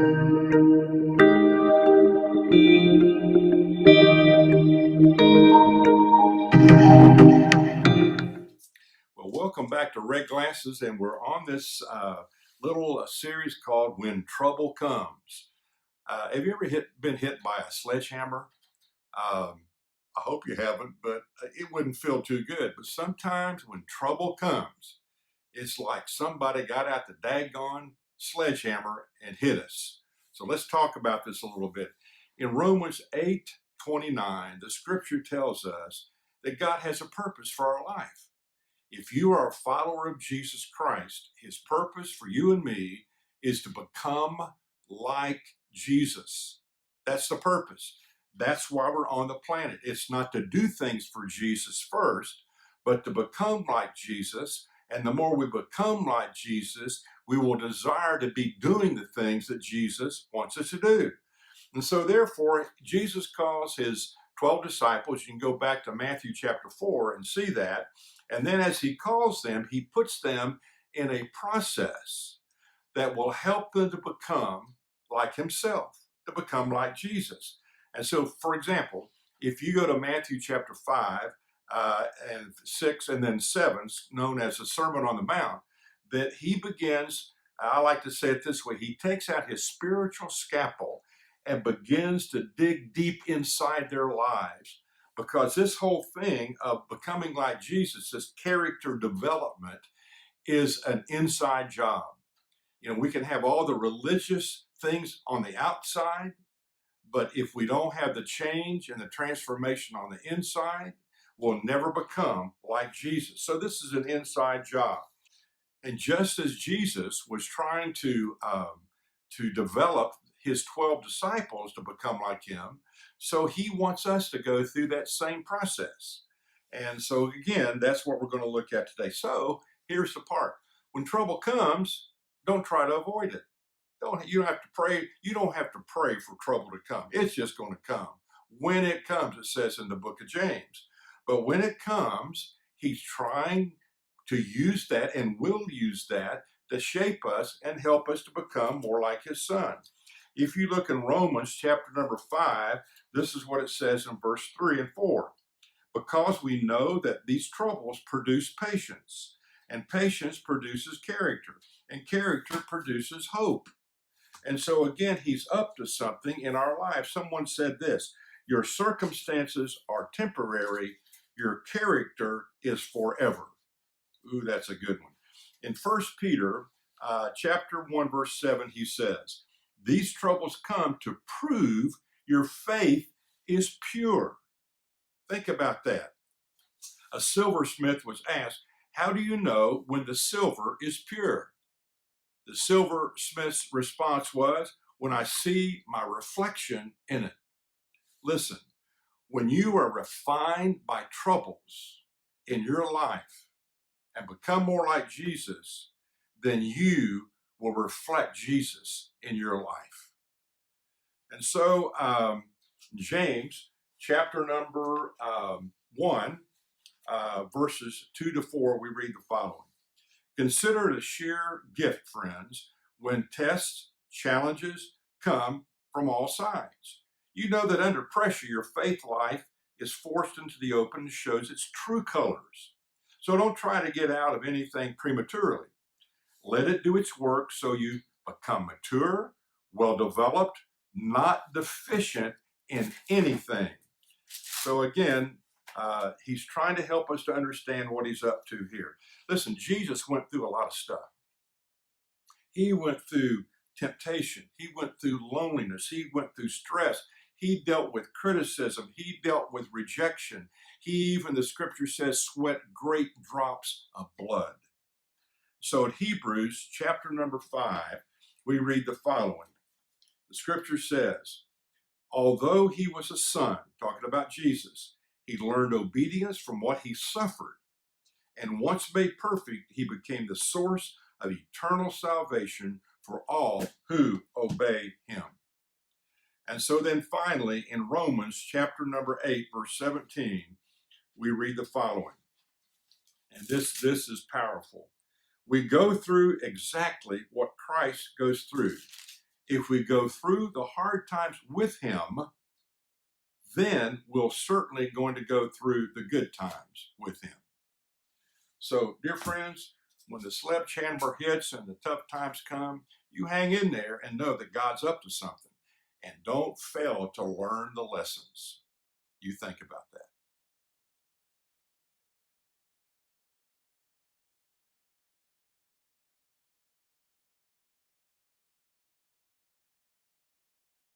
Well, welcome back to Red Glasses, and we're on this little series called When Trouble Comes. Have you ever been hit by a sledgehammer? I hope you haven't, but it wouldn't feel too good. But sometimes when trouble comes, it's like somebody got out the daggone sledgehammer and hit us. So let's talk about this a little bit. In Romans 8:29, the scripture tells us that God has a purpose for our life. If you are a follower of Jesus Christ, his purpose for you and me is to become like Jesus. That's the purpose. That's why we're on the planet. It's not to do things for Jesus first, but to become like Jesus. And the more we become like Jesus, we will desire to be doing the things that Jesus wants us to do. And so therefore, Jesus calls his 12 disciples. You can go back to Matthew chapter 4 and see that. And then as he calls them, he puts them in a process that will help them to become like himself, to become like Jesus. And so, for example, if you go to Matthew chapter 5 and 6 and then 7, known as the Sermon on the Mount, that he begins, I like to say it this way, he takes out his spiritual scalpel and begins to dig deep inside their lives. Because this whole thing of becoming like Jesus, this character development, is an inside job. You know, we can have all the religious things on the outside, but if we don't have the change and the transformation on the inside, we'll never become like Jesus. So this is an inside job. And just as Jesus was trying to develop his 12 disciples to become like him, so he wants us to go through that same process. And so again, that's what we're going to look at today. So here's the part. When trouble comes, don't try to avoid it. You don't have to pray. You don't have to pray for trouble to come. It's just going to come. When it comes, it says in the book of James. But when it comes, he's trying to use that and will use that to shape us and help us to become more like his son. If you look in Romans chapter number 5, this is what it says in verse 3 and 4. Because we know that these troubles produce patience, and patience produces character, and character produces hope. And so again, he's up to something in our life. Someone said this, your circumstances are temporary, your character is forever. Ooh, that's a good one. In 1 Peter chapter 1, verse 7, he says, these troubles come to prove your faith is pure. Think about that. A silversmith was asked, how do you know when the silver is pure? The silversmith's response was, when I see my reflection in it. Listen, when you are refined by troubles in your life and become more like Jesus, then you will reflect Jesus in your life. And so James chapter number 1, verses 2 to 4, we read the following. Consider it a sheer gift, friends, when tests, challenges come from all sides. You know that under pressure, your faith life is forced into the open and shows its true colors. So don't try to get out of anything prematurely. Let it do its work so you become mature, well-developed, not deficient in anything. So again, he's trying to help us to understand what he's up to here. Listen, Jesus went through a lot of stuff. He went through temptation. He went through loneliness. He went through stress. He dealt with criticism. He dealt with rejection. He even, the scripture says, sweat great drops of blood. So in Hebrews chapter number 5, we read the following. The scripture says, although he was a son, talking about Jesus, he learned obedience from what he suffered. And once made perfect, he became the source of eternal salvation for all who obey him. And so then finally, in Romans chapter number 8, verse 17, we read the following. And this is powerful. We go through exactly what Christ goes through. If we go through the hard times with him, then we're certainly going to go through the good times with him. So, dear friends, when the sledgehammer hits and the tough times come, you hang in there and know that God's up to something. And don't fail to learn the lessons. You think about that.